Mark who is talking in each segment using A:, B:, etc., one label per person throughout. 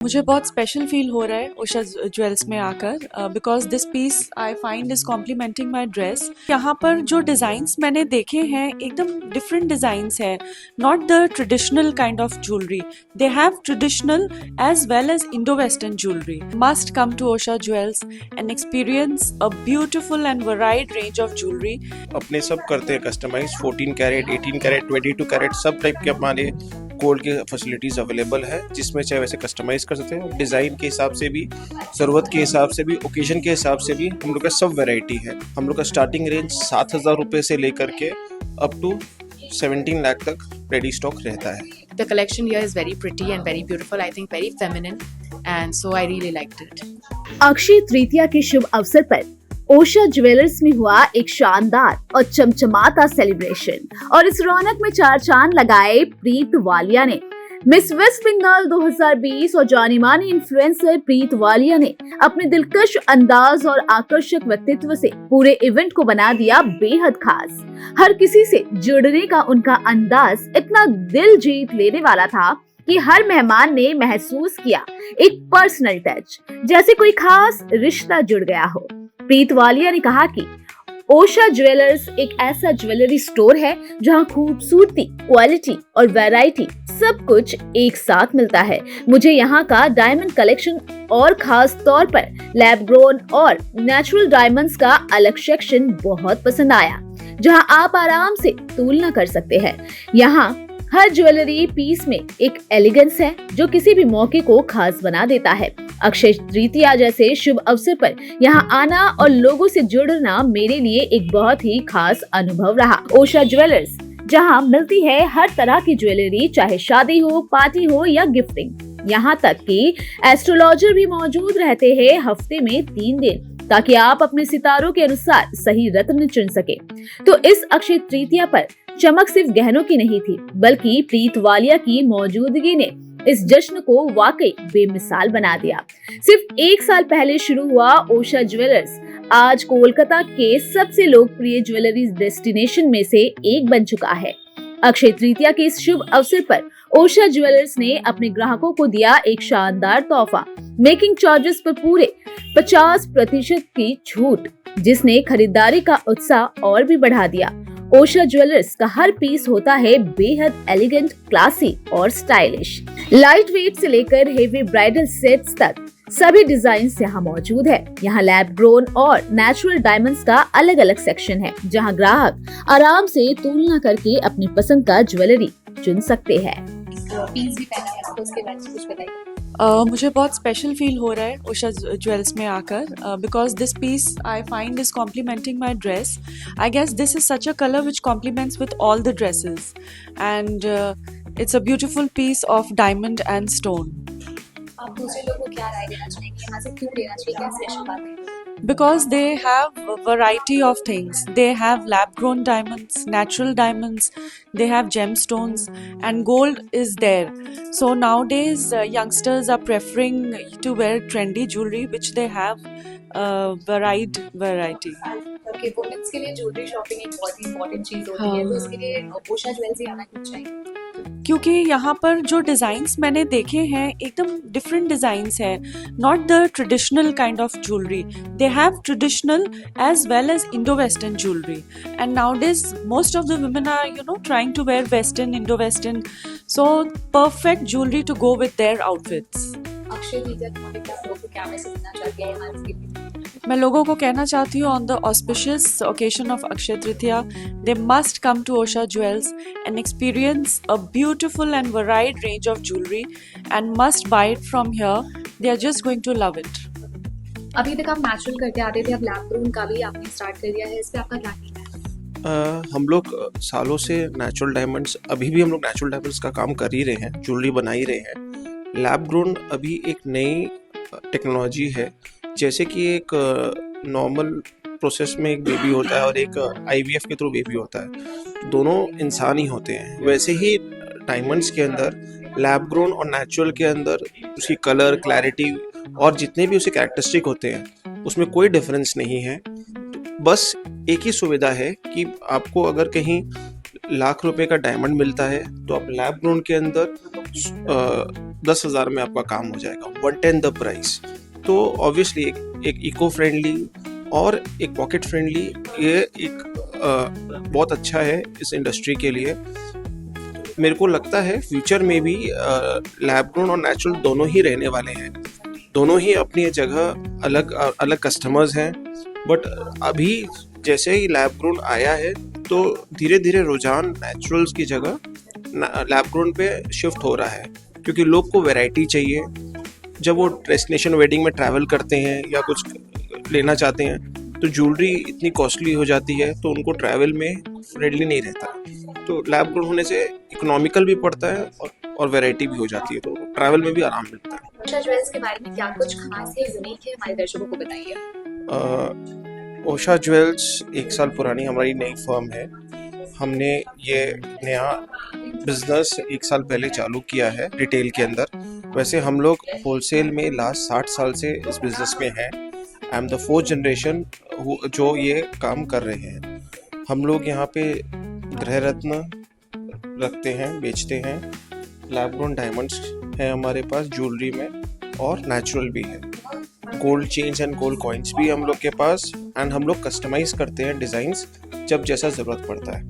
A: मुझे बहुत special feel हो रहा है उषा ज्वेल्स में आकर because this piece I find is complementing my dress. यहाँ पर जो डिज़ाइंस मैंने देखे हैं एकदम डिफरेंट डिज़ाइंस हैं, not the traditional kind of jewellery. They have traditional as well as Indo western jewellery. Must come to Usha Jewels and experience a beautiful and varied range of jewellery.
B: अपने सब करते हैं customise, 14 carat, 18 carat, 22 carat, सब type के हमारे gold के facilities available है, जिसमें चाहे वैसे कस्टमाइज कर सकते हैं। डिज़ाइन के हिसाब से भी, ज़रूरत के हिसाब से भी, ओकेजन के हिसाब से भी हम लोग का सब वैरायटी है। हम लोग का स्टार्टिंग रेंज 7,000 रुपये से लेकर के अप टू 17 लाख तक रेडी स्टॉक रहता है।
C: The collection here is very pretty and very beautiful, I think very feminine, and so I really liked it.
D: Akshay Tritiya के शुभ अवसर पर उषा ज्वेलर्स में हुआ एक शानदार और चमचमाता सेलिब्रेशन और इस रौनक में चार चांद लगाए प्रीत वालिया ने। मिस वेस्ट बंगाल 2020 और जानी मानी इन्फ्लुएंसर प्रीत वालिया ने अपने दिलकश अंदाज और आकर्षक व्यक्तित्व से पूरे इवेंट को बना दिया बेहद खास। हर किसी से जुड़ने का उनका अंदाज इतना दिल जीत लेने वाला था कि हर मेहमान ने महसूस किया एक पर्सनल टच, जैसे कोई खास रिश्ता जुड़ गया हो। प्रीत वालिया ने कहा कि उषा ज्वेलर्स एक ऐसा ज्वेलरी स्टोर है जहां खूबसूरती, क्वालिटी और वैरायटी सब कुछ एक साथ मिलता है। मुझे यहाँ का डायमंड कलेक्शन और खास तौर पर लैब ग्रोन और नेचुरल डायमंड्स का अलग सेक्शन बहुत पसंद आया, जहां आप आराम से तुलना कर सकते हैं। यहाँ हर ज्वेलरी पीस में एक एलिगेंस है जो किसी भी मौके को खास बना देता है। अक्षय तृतीया जैसे शुभ अवसर पर यहाँ आना और लोगों से जुड़ना मेरे लिए एक बहुत ही खास अनुभव रहा। उषा ज्वेलर्स जहाँ मिलती है हर तरह की ज्वेलरी, चाहे शादी हो, पार्टी हो या गिफ्टिंग। यहाँ तक कि एस्ट्रोलॉजर भी मौजूद रहते हैं हफ्ते में 3 दिन, ताकि आप अपने सितारों के अनुसार सही रत्न चुन सके। तो इस अक्षय तृतीया पर चमक सिर्फ गहनों की नहीं थी, बल्कि प्रीत वालिया की मौजूदगी ने इस जश्न को वाकई बेमिसाल बना दिया। सिर्फ 1 साल पहले शुरू हुआ उषा ज्वेलर्स आज कोलकाता के सबसे लोकप्रिय ज्वेलरी डेस्टिनेशन में से एक बन चुका है। अक्षय तृतीया के इस शुभ अवसर पर उषा ज्वेलर्स ने अपने ग्राहकों को दिया एक शानदार तोहफा, मेकिंग चार्जेस पर पूरे 50% की छूट, जिसने खरीदारी का उत्साह और भी बढ़ा दिया। उषा ज्वेलर्स का हर पीस होता है बेहद एलिगेंट, क्लासी और स्टाइलिश। लाइट वेट से लेकर हेवी ब्राइडल सेट्स तक सभी डिजाइन्स यहाँ मौजूद है। यहाँ लैब ग्रोन और नेचुरल डायमंड्स का अलग अलग सेक्शन है, जहाँ ग्राहक आराम से तुलना करके अपनी पसंद का ज्वेलरी चुन सकते हैं।
C: पीस भी पहना है आपको, उसके बारे में कुछ बताइए।
A: मुझे बहुत स्पेशल फील हो रहा है उषा ज्वेल्स में आकर because this piece I find is complementing my dress. I guess this is such a colour which complements with all the dresses and it's a beautiful piece of diamond and stone.
C: आप दूसरे लोगों को क्या राय देना चाहेंगे, यहाँ से क्यों लेना चाहिए, क्या स्पेशल बात है?
A: Because they have a variety of things. They have lab grown diamonds, natural diamonds, they have gemstones, and gold is there. So nowadays youngsters are preferring to wear trendy jewelry which they have variety.
C: Okay, women's के लिए jewellery shopping एक बहुत ही important चीज होती है, तो उसके लिए उषा ज्वेलर्स ही आना क्यों चाहिए?
A: क्योंकि यहाँ पर जो डिज़ाइंस मैंने देखे हैं एकदम डिफरेंट डिज़ाइंस हैं, not the traditional kind of jewellery. They have traditional as well as Indo western jewellery and nowadays most of the women are trying to wear western, Indo western, so perfect jewellery to go with their outfits.
C: Akshaya Tritiya के मौके पर आप लोगों को क्या message देना चाहते हैं यहाँ के लिए?
A: मैं लोगों को कहना चाहती हूँ on the auspicious occasion of Akshaya Tritiya they must come to Usha Jewels and experience a beautiful and varied range of jewellery and must buy it from here. They are just going to love it.
C: अभी तक आप natural करते आते थे, अब lab grown का भी आपने स्टार्ट कर दिया है, इस पे आपका क्या कहना है?
B: हम लोग सालों से नेचुरल डायमंड्स, अभी भी हम लोग नेचुरल डायमंड्स का काम कर ही रहे हैं, ज्वेलरी बना ही रहे हैं। लैब ग्रोन अभी एक नई टेक्नोलॉजी है। जैसे कि एक नॉर्मल प्रोसेस में एक बेबी होता है और एक IVF के थ्रू बेबी होता है, दोनों इंसान ही होते हैं, वैसे ही डायमंड्स के अंदर लैब ग्रोन और नेचुरल के अंदर उसकी कलर, क्लैरिटी और जितने भी उसके कैरेक्टरिस्टिक होते हैं उसमें कोई डिफरेंस नहीं है। बस एक ही सुविधा है कि आपको अगर कहीं लाख रुपए का डायमंड मिलता है तो आप लैब ग्रोन के अंदर 10,000 में आपका काम हो जाएगा, 1/10 द प्राइस। तो ऑब्वियसली एक इको फ्रेंडली और एक पॉकेट फ्रेंडली, ये एक बहुत अच्छा है इस इंडस्ट्री के लिए। मेरे को लगता है फ्यूचर में भी लैब ग्रोन और नेचुरल दोनों ही रहने वाले हैं, दोनों ही अपनी जगह अलग अलग कस्टमर्स हैं। बट अभी जैसे ही लैब ग्रोन आया है तो धीरे धीरे रुझान नेचुरल्स की जगह लैब ग्रोन पे शिफ्ट हो रहा है, क्योंकि लोग को वैरायटी चाहिए। जब वो डेस्टिनेशन वेडिंग में ट्रैवल करते हैं या कुछ लेना चाहते हैं तो ज्वेलरी इतनी कॉस्टली हो जाती है, तो उनको ट्रैवल में फ्रेंडली नहीं रहता। तो लैब ग्रोन होने से इकोनॉमिकल भी पड़ता है और वैरायटी भी हो जाती है, तो ट्रैवल में भी आराम मिलता है।
C: ओशा ज्वेल्स के बारे में क्या कुछ खास है, यूनिक है, हमारे दर्शकों को बताइए।
B: ओशा ज्वेल्स 1 साल पुरानी हमारी नई फर्म है। हमने ये नया बिजनेस 1 साल पहले चालू किया है रिटेल के अंदर। वैसे हम लोग होलसेल में लास्ट 60 साल से इस बिजनेस में हैं। I am the 4th generation जो ये काम कर रहे हैं। हम लोग यहाँ पे गृह रत्न रखते हैं, बेचते हैं। लैब ग्रोन डायमंड्स है हमारे पास ज्वेलरी में, और नेचुरल भी है। Gold chains and gold coins भी हम लोग के पास, एंड हम लोग कस्टमाइज करते हैं डिज़ाइंस जब जैसा ज़रूरत पड़ता है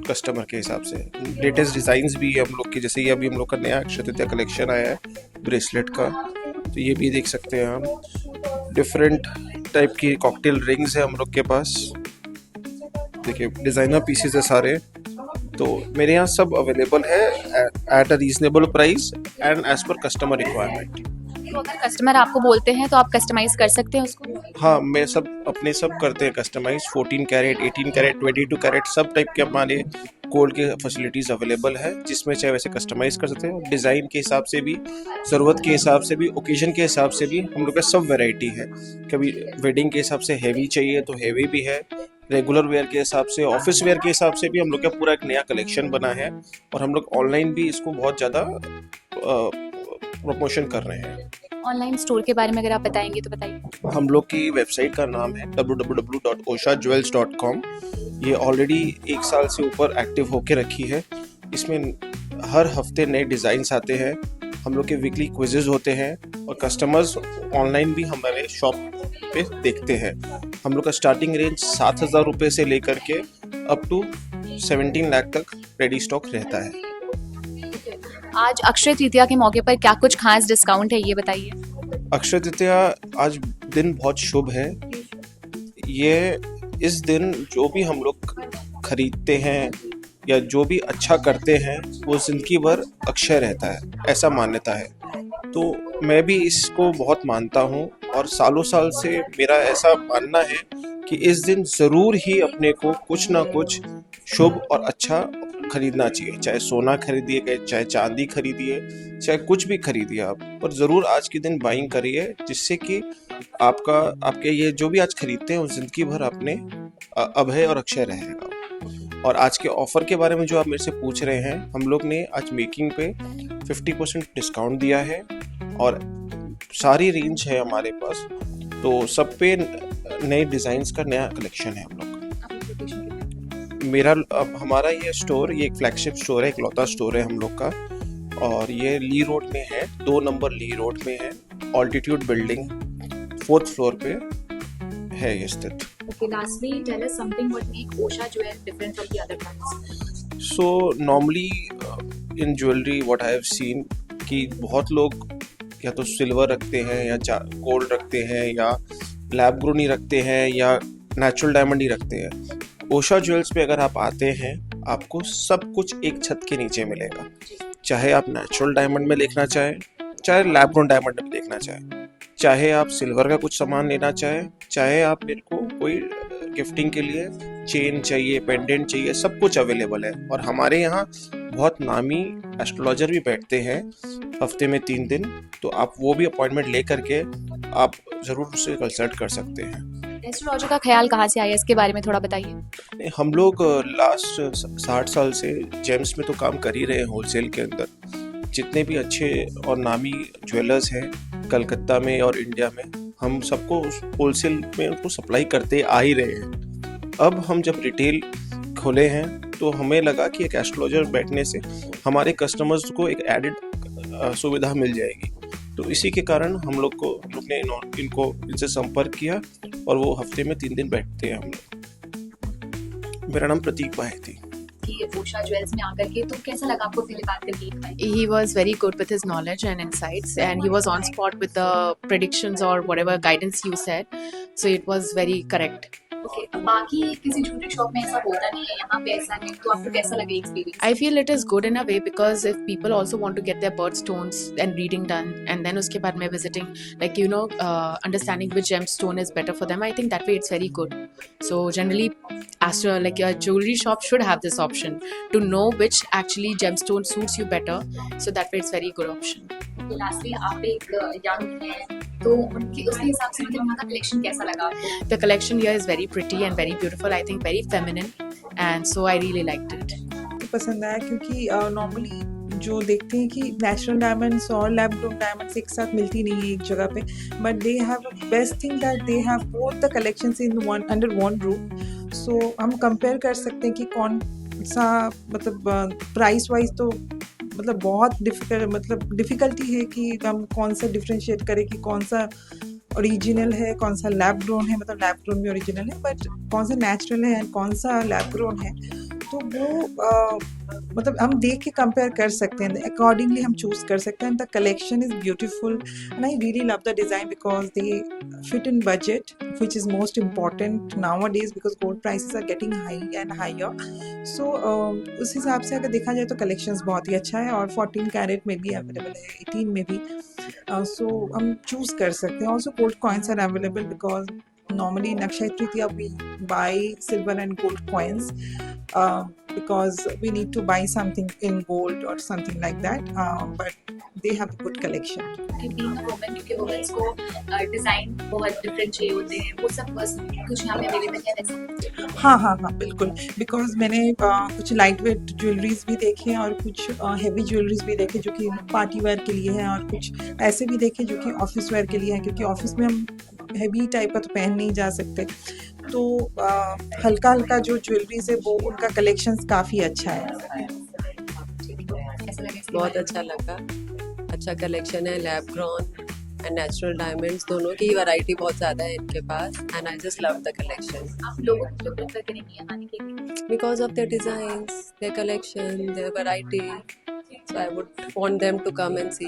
B: कस्टमर के हिसाब से। लेटेस्ट डिज़ाइंस भी हम लोग के, जैसे ये अभी हम लोग का नया अक्षय तृतीया कलेक्शन आया है ब्रेसलेट का, तो ये भी देख सकते हैं हम। डिफरेंट टाइप की कॉकटेल रिंग्स है हम लोग के पास। देखिए डिज़ाइनर पीसेस है सारे, तो मेरे यहाँ सब अवेलेबल है at a reasonable price and as per customer requirement.
C: तो अगर कस्टमर आपको बोलते हैं तो आप कस्टमाइज कर सकते हैं उसको?
B: हाँ, मैं सब अपने सब करते हैं कस्टमाइज। 14 कैरेट, 18 कैरेट, 22 कैरेट सब टाइप के हमारे गोल्ड के फैसिलिटीज़ अवेलेबल है, जिसमें चाहे वैसे कस्टमाइज कर सकते हैं। डिज़ाइन के हिसाब से भी, ज़रूरत के हिसाब से भी, ओकेजन के हिसाब से भी हम लोग का सब वैरायटी है। कभी वेडिंग के हिसाब से हैवी चाहिए तो हैवी भी है, रेगुलर वेयर के हिसाब से, ऑफिस वेयर के हिसाब से भी हम लोग का पूरा एक नया कलेक्शन बना है। और हम लोग ऑनलाइन भी इसको बहुत ज़्यादा प्रमोशन कर रहे हैं।
C: ऑनलाइन स्टोर के बारे में अगर आप बताएंगे तो बताइए।
B: हम लोग की वेबसाइट का नाम है www.oshajewels.com। ये ऑलरेडी 1 साल से ऊपर एक्टिव होके रखी है। इसमें हर हफ्ते नए डिज़ाइंस आते हैं, हम लोग के वीकली क्विजेज होते हैं, और कस्टमर्स ऑनलाइन भी हमारे शॉप पे देखते हैं। हम लोग का स्टार्टिंग रेंज 7,000 रुपये से लेकर के अप टू 17 लाख तक रेडी स्टॉक रहता है।
C: आज अक्षय तृतीया के मौके पर क्या कुछ खास डिस्काउंट है, ये बताइए।
B: अक्षय तृतीया आज दिन बहुत शुभ है। ये इस दिन जो भी हम लोग खरीदते हैं या जो भी अच्छा करते हैं वो जिंदगी भर अक्षय रहता है, ऐसा मान्यता है। तो मैं भी इसको बहुत मानता हूँ, और सालों साल से मेरा ऐसा मानना है कि इस दिन ज़रूर ही अपने को कुछ ना कुछ शुभ और अच्छा खरीदना चाहिए। चाहे सोना खरीदिए, चाहे चांदी खरीदिए, चाहे कुछ भी खरीदिए आप, पर ज़रूर आज के दिन बाइंग करिए, जिससे कि आपके ये जो भी आज खरीदते हैं वो ज़िंदगी भर अपने अभय और अक्षय रहेगा। और आज के ऑफ़र के बारे में जो आप मेरे से पूछ रहे हैं, हम लोग ने आज मेकिंग पे 50% डिस्काउंट दिया है, और सारी रेंज है हमारे पास, तो सब पे नए डिज़ाइंस का नया कलेक्शन है हम लोग का। हमारा ये स्टोर, ये एक फ्लैगशिप स्टोर है, एक लौता स्टोर है हम लोग का, और ये ली रोड में है, 2 नंबर ली रोड में है। ऑल्टीट्यूड बिल्डिंग 4th फ्लोर पे है ये स्थित।
C: Okay, lastly, tell us something what make Osha Jewel different from the other brands.
B: So normally in jewelry what I have seen कि बहुत लोग या तो सिल्वर रखते हैं या गोल्ड रखते हैं या लैब ग्रोन ही रखते हैं या नेचुरल डायमंड ही रखते हैं। ओशा ज्वेल्स पे अगर आप आते हैं, आपको सब कुछ एक छत के नीचे मिलेगा। चाहे आप नेचुरल डायमंड में देखना चाहें, चाहे लैब ग्रोन डायमंड में देखना चाहें, चाहे आप सिल्वर का कुछ सामान लेना चाहें, चाहे आप मेरे को कोई गिफ्टिंग के लिए चेन चाहिए, पेंडेंट चाहिए, सब कुछ अवेलेबल है। और हमारे यहाँ बहुत नामी एस्ट्रोलॉजर भी बैठते हैं हफ्ते में 3 दिन, तो आप वो भी अपॉइंटमेंट ले करके आप ज़रूर उससे कंसल्ट कर सकते हैं।
C: एस्ट्रोलॉजर का ख्याल कहाँ से आया, इसके बारे में थोड़ा बताइए।
B: हम लोग लास्ट 60 साल से जेम्स में तो काम कर ही रहे हैं होलसेल के अंदर। जितने भी अच्छे और नामी ज्वेलर्स हैं कलकत्ता में और इंडिया में, हम सबको होलसेल में उनको सप्लाई करते आ ही रहे हैं। अब हम जब रिटेल खोले हैं तो हमें लगा कि एक एस्ट्रोलॉजर बैठने से हमारे कस्टमर्स को एक एडिड सुविधा मिल जाएगी। तो इसी के कारण हम लोग ने इनसे संपर्क किया और वो हफ्ते में 3 दिन बैठते हैं हम लोग। मेरा नाम प्रतीक बाहेती।
C: कि ओशा ज्वेल्स में आकर के तो कैसा लगा आपको फिर बात करके?
E: He was very good with his knowledge and insights, and he was on spot with the predictions or whatever guidance you said. So it was very correct.
C: Okay, बाकी किसी ज्वेलरी शॉप में ऐसा होता नहीं है, यहाँ पे ऐसा है, तो आपको कैसा लगा experience?
E: I feel it is good in a way because if people also want to get their birthstones and reading done, and then उसके बाद में visiting, like understanding which gemstone is better for them, I think that way it's very good. So generally, your jewelry shop should have this option to know which actually gemstone suits you better. So that way it's very good option.
C: Lastly आप एक young हैं, तो उनके उसके हिसाब से मतलब वहाँ का कलेक्शन कैसा लगा आपको?
E: The collection here is very pretty and very beautiful. I think very feminine, and so I really liked it.
F: पसंद आया क्योंकि नॉर्मली जो देखते हैं कि नेचुरल डायमंड्स और लैब ग्रोन डायमंड्स एक साथ मिलती नहीं है एक जगह पे, but they have best thing that they have both the collections in one under one roof. So हम कंपेयर कर सकते हैं कि कौन सा मतलब प्राइस वाइज तो मतलब बहुत डिफ़िकल्टी है कि हम कौन सा डिफ्रेंशिएट करें कि कौन सा ओरिजिनल है, कौन सा लैब ग्रोन है, मतलब लैब ग्रोन भी ओरिजिनल है, बट कौन सा नेचुरल है एंड कौन सा लैब ग्रोन है, तो वो मतलब हम देख के कंपेयर कर सकते हैं, अकॉर्डिंगली हम चूज़ कर सकते हैं। The collection is beautiful and I really love the design because they fit in budget, which is most important nowadays because gold prices are getting high and higher. So उस हिसाब से अगर देखा जाए तो कलेक्शंस बहुत ही अच्छा है और 14 कैरेट में भी अवेलेबल है, 18 में भी। सो हम चूज़ कर सकते हैं। Also gold coins are available because normally in Akshaya Tritiya we buy silver and gold coins because we need to buy something in gold or something like that, but they have a good collection.
C: कि being a woman, क्योंकि women's को design बहुत different चाहिए होते हैं, वो सब बस कुछ यहाँ पे अवेलेबल है वैसे?
F: हाँ बिल्कुल, बिकॉज मैंने कुछ लाइट वेट ज्वेलरीज भी देखे और कुछ हैवी ज्वेलरीज भी देखे जो कि पार्टी वेयर के लिए हैं और कुछ ऐसे भी देखे जो कि ऑफिस वेयर के लिए हैं, क्योंकि ऑफिस में हम हैवी टाइप का तो पहन नहीं जा सकते, तो हल्का जो ज्वेलरीज है वो उनका कलेक्शंस काफ़ी अच्छा है।
G: बहुत अच्छा लगा, अच्छा कलेक्शन है, lab grown and natural diamonds दोनों की वैरायटी बहुत ज़्यादा है इनके पास and I just love the collection.
C: आप लोगों को जो प्रेफर करेंगे यहाँ आने के लिए?
G: Because of their designs, their collection, their variety, so I would want them to come and C.